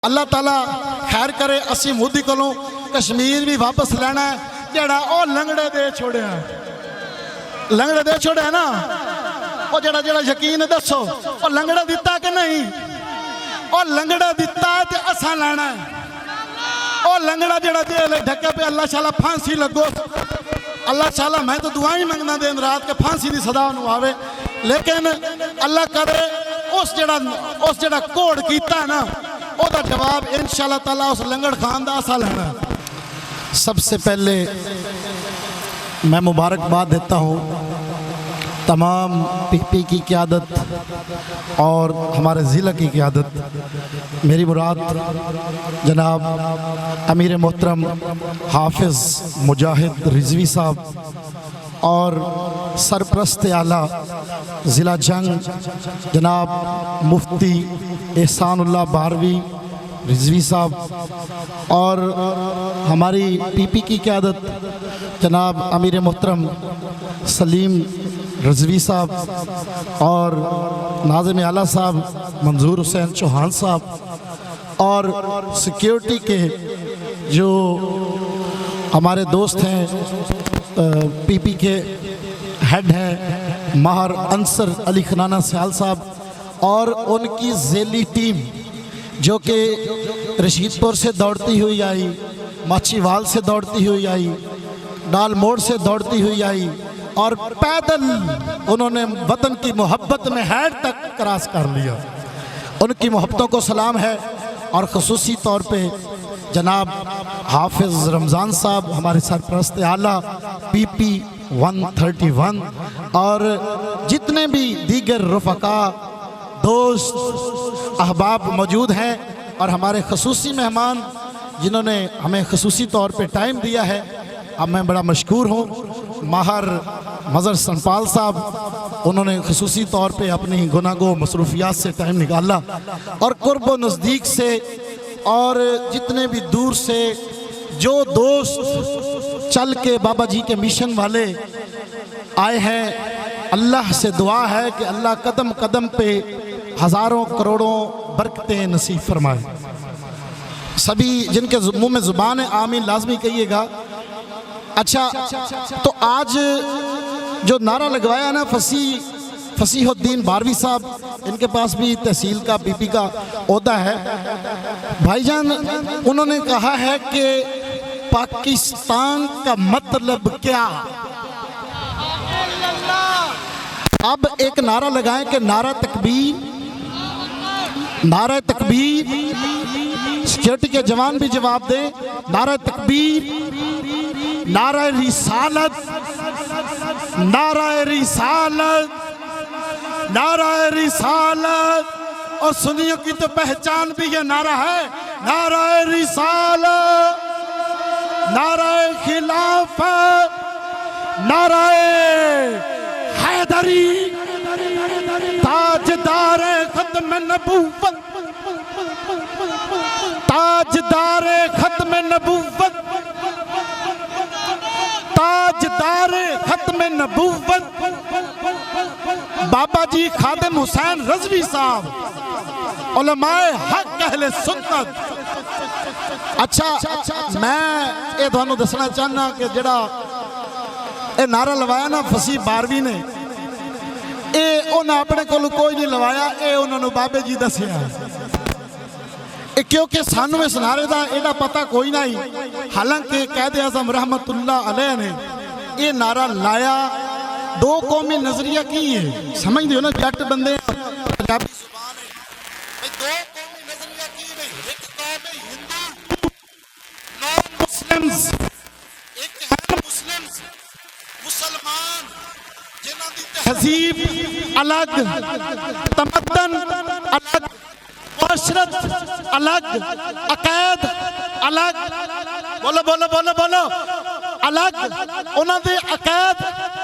अल्लाह ताला खैर करे। असी मोदी कोलों कश्मीर भी वापस लेना है, जड़ा ओ लंगड़े दे छोड़िया, लंगड़े दे छोड़िया ना, ओ जड़ा जड़ा यकीन दसो ओ लंगड़ा दिता कि नहीं? ओ लंगड़ा दिता है ते असा लेना है। ओ लंगड़ा जड़ा जेल ढके पे अल्लाह शाला फांसी लगो, अल्लाह शाला मैं तो दुआ ही मंगना दिन रात के फांसी की सदा आवे, लेकिन अल्लाह करे उस जड़ा कोड़ कीता ना ओदा जवाब इंशाअल्लाह ताला उस लंगड़ खान दा असा लेना। सबसे पहले मैं मुबारकबाद देता हूँ तमाम पीपी की क़यादत और हमारे ज़िला की क़यादत। मेरी मुराद जनाब अमीर मोहतरम हाफिज़ मुजाहिद रिजवी साहब और सरप्रस्त आला ज़िला जंग जनाब मुफ्ती एहसानुल्लाह बारवी रिजवी साहब और हमारी पीपी की क़यादत जनाब अमीर मोहतरम सलीम रिजवी साहब और नाज़िम आला साहब मंजूर हुसैन चौहान साहब और सिक्योरिटी के जो हमारे दोस्त हैं, पीपी के हेड हैं माहर अंसर अली खनाना सयाल साहब और उनकी ज़ेली टीम जो कि रशीदपुर से दौड़ती हुई आई, माचीवाल से दौड़ती हुई आई, डाल मोड़ से दौड़ती हुई आई और पैदल उन्होंने वतन की मोहब्बत में हेड तक क्रॉस कर लिया। उनकी मोहब्बतों को सलाम है। और ख़ुसूसी तौर पे जनाब हाफिज़ रमज़ान साहब हमारे सरप्रस्त आला पीपी 131 और जितने भी दीगर रफ़का दोस्त अहबाब मौजूद हैं और हमारे ख़ुसूसी मेहमान जिन्होंने हमें ख़ुसूसी तौर पे टाइम दिया है, अब मैं बड़ा मशकूर हूँ। माहर मज़र सनपाल साहब उन्होंने ख़ुसूसी तौर पे अपनी गुनागो मसरूफियात से टाइम निकाला और कुर्ब नज़दीक से और जितने भी दूर से जो दोस्त चल के बाबा जी के मिशन वाले आए हैं, अल्लाह से दुआ है कि अल्लाह कदम कदम पे हज़ारों करोड़ों बरकतें नसीब फरमाए। सभी जिनके मुँह में ज़ुबान है आमीन लाजमी कहिएगा। अच्छा, तो आज जो नारा लगवाया ना फसीहुद्दीन बारवी साहब, इनके पास भी तहसील का पीपी का ओहदा है भाईजान, उन्होंने कहा है कि पाकिस्तान का मतलब क्या। अब एक नारा लगाएं कि नारा तकबीर, नारा तकबीर। सिक्योरिटी के जवान भी जवाब दें, नारा तकबीर, नारा रिसालत, नारा रिसालत, नारा रिसालत। और सुनियों की तो पहचान भी ये नारा है, नारा रिसालत, नारा खिलाफत, नारा हैदरी, ताजदार खत्म नबूवत, ताजदार खत्म नबूवत, ताजदार खत्म नबूवत बाबा जी खादिम हुसैन रज़वी साहब उलमाए हक अहले सुन्नत। अच्छा, मैं ये थानू दसना चाहना कि जड़ा ये नारा लवाया ना फसी बारवी ने, ये उन्हें अपने को कोई नहीं लवाया, ये उन्होंने बाबे जी दसिया, क्योंकि सानू इस नारे का एडा पता कोई नहीं। हालांकि कैद आज़म रहमतुल्लाह अलैह ने ये नारा लाया, दो कौमी नजरिया की है, समझ दो ना, जट बंदे पंजाबी जुबान है, दो कौमी नजरिया की है, एक कौम है हिंदू नॉन मुस्लिम्स, एक है मुस्लिम्स मुसलमान जिन्हां दी तहजीब अलग, तमद्दन अलग, माशरत अलग, अकायद अलग, बोलो बोलो बोलो बोलो अलग, उन्होंने अकायद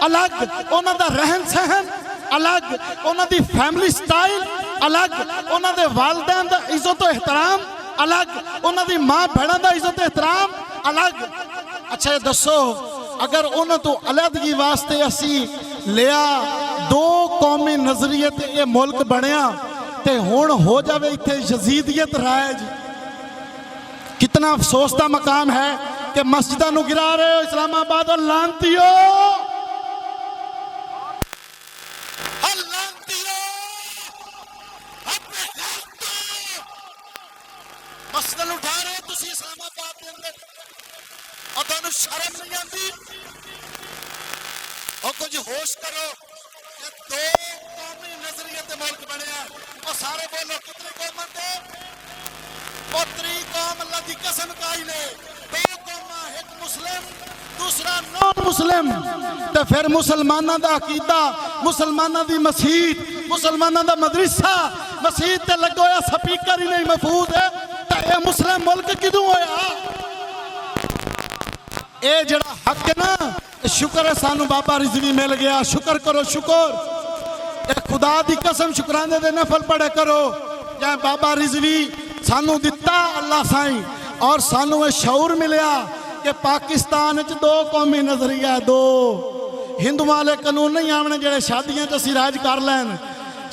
अलग, उन्होंने रहन सहन अलग, उन्होंने फैमिली स्टाइल अलग, उन्होंने वालदैन का इज्जत एहतराम अलग, उन्होंने माँ भैनों का इज्जत एहतराम अलग। अच्छा ये दसो, अगर उन्होंने तो अलहदगी वास्ते असी लिया, दो कौमी नजरिए ते ये मुल्क बनया ते हुण हो जावे इत्थे यजीदियत राज, कितना अफसोस का मकाम है कि मस्जिदां नूं गिरा रहे हो इस्लामाबाद और लानतियो मस्जिदां नूं उठा रहे हो तुसीं इस्लामाबाद के अंदर और तुहानूं शर्म नहीं आती और कुछ होश करो कि दो कौमी नजरिए ते मुल्क बनया और सारे बोलो कितनी कौमां ते पोतरी कौम अल्लाह की कसम खाई ने दो कौमां एक मुस्लिम दूसरा नॉन मुस्लिम ते फिर मुसलमानां दा अकीदा मुसलमानां दी मस्जिद मुसलमानां दा मदरसा मस्जिद ते लगो होया स्पीकर ही नहीं महफूज है ते ये मुस्लिम मुल्क किदों होया ये जड़ा हक है ना शुक्र है सानू बाबा रिजवी मिल गया शुक्र करो शुक्र खुदा दी कसम शुक्राने दे नफल पढ़े करो क्या बाबा रिजवी सानू दिता अल्लाह साईं और सानू ये शऊर मिलया कि पाकिस्तान च दो कौमी नजरिया दो हिंदू वाले कानून नहीं आवने जेड़े शादियां च असी राज कर लैन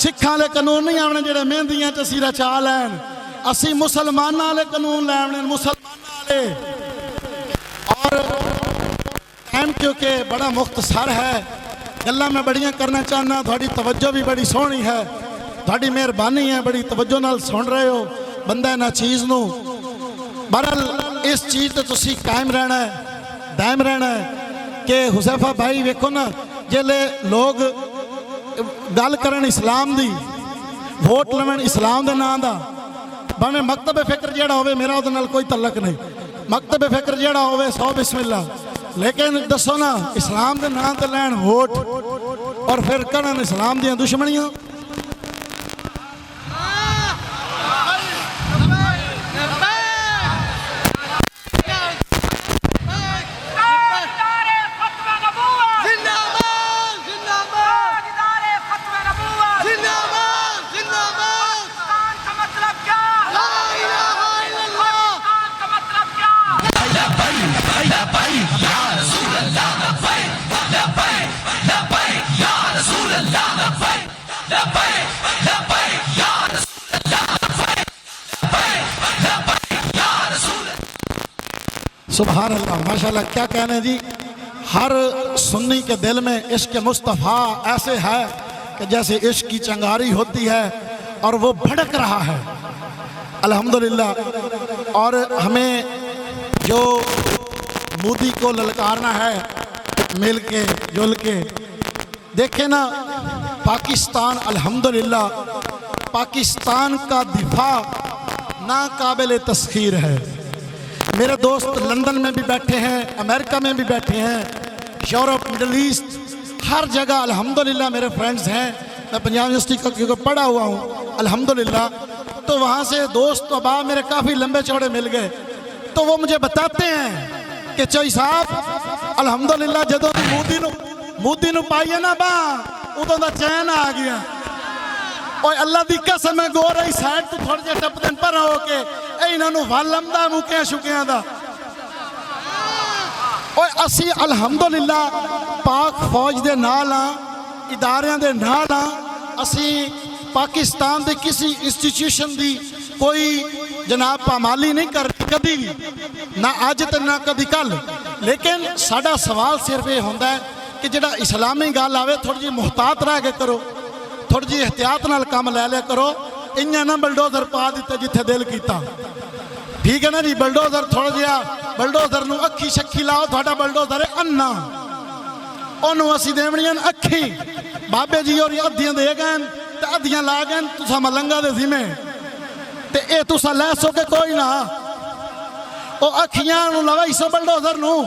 सिखां वाले कानून नहीं आवने जेड़े मेहंदियां च असी रचा लैन असी मुसलमानां वाले कानून लैने मुसलमानां वाले और टाइम क्योंकि बड़ा मुख्तसर है गल्लां मैं बड़ियां करना चाहना थोड़ी तवज्जो भी बड़ी सोहनी है थोड़ी मेहरबानी है बड़ी तवज्जो नाल सुन रहे हो बंदा ना चीज़ नू बहरहाल इस चीज़ ते तुसी कायम रहना है दायम रहना है कि हुज़ैफा भाई वेखो ना जेले लोग गल करन इस्लाम दी वोट लवन इस्लाम दे नाम दा भावें मकतब फिक्र जेड़ा होवे मेरा उहदे नाल कोई तल्लक नहीं मकतब फिक्र जेड़ा होवे 100 बिस्मिल्ला लेकिन दसो ना इस्लाम के नाम ते लैन वोट और फिर करन इस्लाम दियां दुश्मनियां सुभान अल्लाह माशाल्लाह क्या कहने जी हर सुन्नी के दिल में इश्क मुस्तफ़ा ऐसे है कि जैसे इश्क की चंगारी होती है और वो भड़क रहा है अल्हम्दुलिल्लाह और हमें जो मोदी को ललकारना है मिल के जुल के देखे ना पाकिस्तान अल्हम्दुलिल्लाह पाकिस्तान का दिफा नाकाबिल तस्खीर है मेरे दोस्त लंदन में भी बैठे हैं अमेरिका में भी बैठे हैं यूरोप मिडल ईस्ट हर जगह अल्हम्दुलिल्लाह मेरे फ्रेंड्स हैं मैं पंजाब यूनिवर्सिटी का क्योंकि पढ़ा हुआ हूँ अल्हम्दुलिल्लाह तो वहाँ से दोस्त अहबाब मेरे काफ़ी लंबे चौड़े मिल गए तो वो मुझे बताते हैं कि चोई साहब अल्हम्दुलिल्लाह जदों मोदी नूं पाई है ना बांह उदों दा चैन आ गया और अल्लाह दी कसम है गो रही साइड तो थोड़े जे टप दिन पर हो के इन्हों वल लंबा मुकिया शुकिया दा और असी अल्हम्दुलिल्लाह पाक फौज दे नाल हां इदारियां दे नाल हां असी पाकिस्तान दे किसी इंस्टीट्यूशन दी कोई जनाब पामाली नहीं करती कभी भी ना अज तो ना कभी कल लेकिन साडा सवाल सिर्फ ये होंदा है कि जिहड़ा इस्लामी गल आवे थोड़ी जी मुहतात रह के करो थोड़ी जी एहतियात नाल काम लै लिया करो इन्हें ना बलडोजर पा दिते जिथे दिल किया ठीक है ना जी बलडोजर थोड़ा जिहा बलडोजर नूं अखी शक्की लाओ थोड़ा बलडोजर है अन्ना ओनू असी देवणियां अखी बाबे जी और अद्धियां दे गए ते अद्धियां ला गए तुसा मलंगा दे जिम्मे ते ये तुसा लै सोगे कोई ना ओ अखियां नूं लवाई सो बलडोजर नूं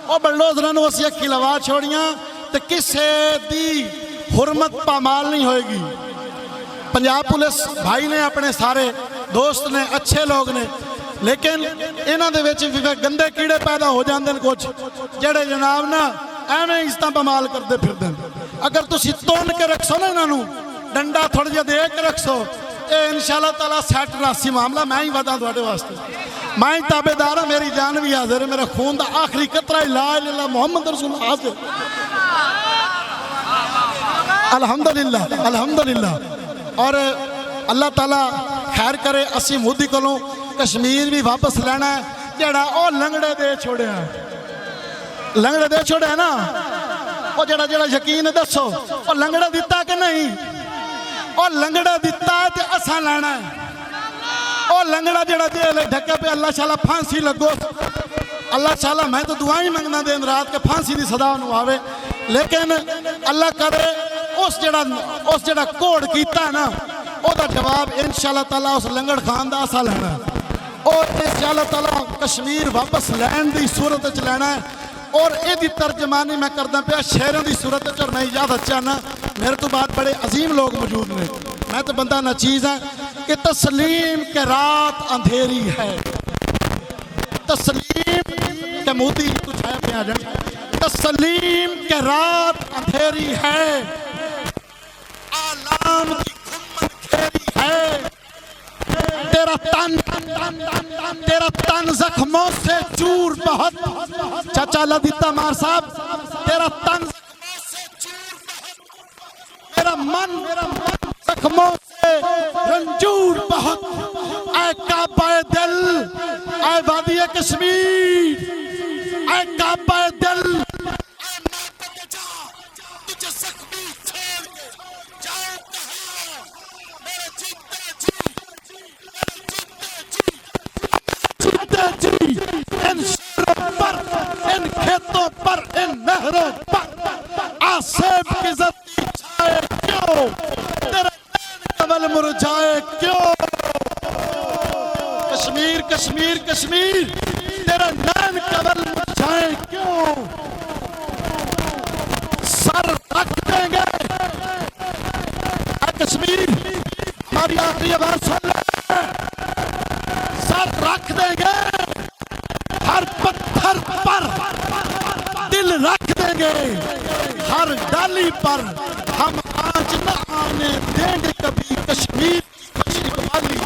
ओ बलडोजरां नूं असी अखी लवा छोड़ियां ते किसे दी हुरमत पामाल नहीं होएगी पंजाब पुलिस भाई ने अपने सारे दोस्त ने अच्छे लोग ने लेकिन इन्हां दे विच भी गंदे कीड़े पैदा हो जाते हैं कुछ जेड़े जनाब ना एवें इज्जत बमाल करते फिरते अगर तुसी तोड़ के रखसो ना इन्हों डंडा थोड़ा जिहा दे के रखसो ये इंशाअल्लाह ताला सैट रासी मामला मैं ही वधा तुहाडे वास्ते मैं ही ताबेदार हाँ मेरी जान भी हाजिर है मेरा खून का आखिरी कतरा ला इलाहा इल्लल्लाह मुहम्मद रसूलुल्लाह हाजिर अल्हम्दुलिल्लाह अल्हम्दुलिल्लाह और अल्लाह ताला खैर करे असी मोदी कोलों कश्मीर भी वापस लेना है जेड़ा ओ लंगड़े दे छोड़िया लंगड़े दे छोड़िया ना ओ जेड़ा जेड़ा यकीन दसो ओ लंगड़ा दिता कि नहीं ओ लंगड़ा दिता है ते असा लेना है ओ लंगड़ा जेड़ा जेल ढके पे अल्लाह शाला फांसी लगो अल्लाह शाला मैं तो दुआई मंगना दिन रात के फांसी की सदा आवे लेकिन अल्लाह करे उस जेड़ा घोड़ कीता है ना ओदा जवाब इंशाअल्लाह ताला उस लंगड़ खान दा असा लेना और इंशाअल्लाह ताला कश्मीर वापस लैन दी सूरत च लेना है और यदी तर्जमानी मैं करदा पिया शेरों की सूरत च और मैं इजाजत चाहना मेरे तो बाद बड़े अजीम लोग मौजूद ने मैं तो बंदा ना चीज़ है कि तस्लीम के रात अंधेरी है तस्लीम के मोती कुछ है पे आ जाए तस्लीम के रात अंधेरी है आलाम की गुम्मत घेरी है तेरा तन जख्मों से चूर बहुत चाचा लदिता मार साहब तेरा तन जख्मों से चूर बहुत मेरा मन जख्मों से रंजूर बहुत ऐ काबा दिल ऐ वादी कश्मीर ऐ काबा दिल इन शहरों पर इन खेतों पर इन नहरों पर आसेब की ज़द छाए क्यों तेरा कमल मुरझाए क्यों कश्मीर कश्मीर कश्मीर तेरा नैन कमल मुरझाए क्यों सर रख देंगे कश्मीर हमारी आखिरी आवाज सुन ले सर रख देंगे हर पत्थर पर दिल रख देंगे हर डाली पर हम आज न आने देंगे कभी कश्मीर की खुशी वाली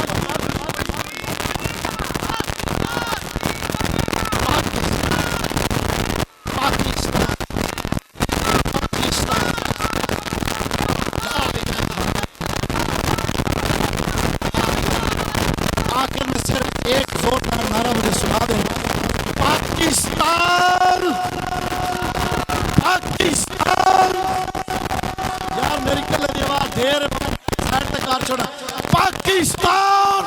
आखिर में सिर्फ एक जोरदार नारा मुझे सुना दो पाकिस्तान पाकिस्तान यार मेरी कल आवाज देर साइड तक कार छोड़ा पाकिस्तान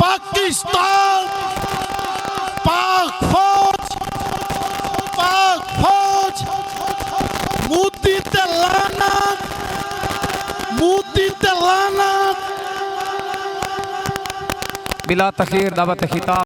पाकिस्तान पाक फौज मोदी ते लानत बिला तखीर दावत खिताब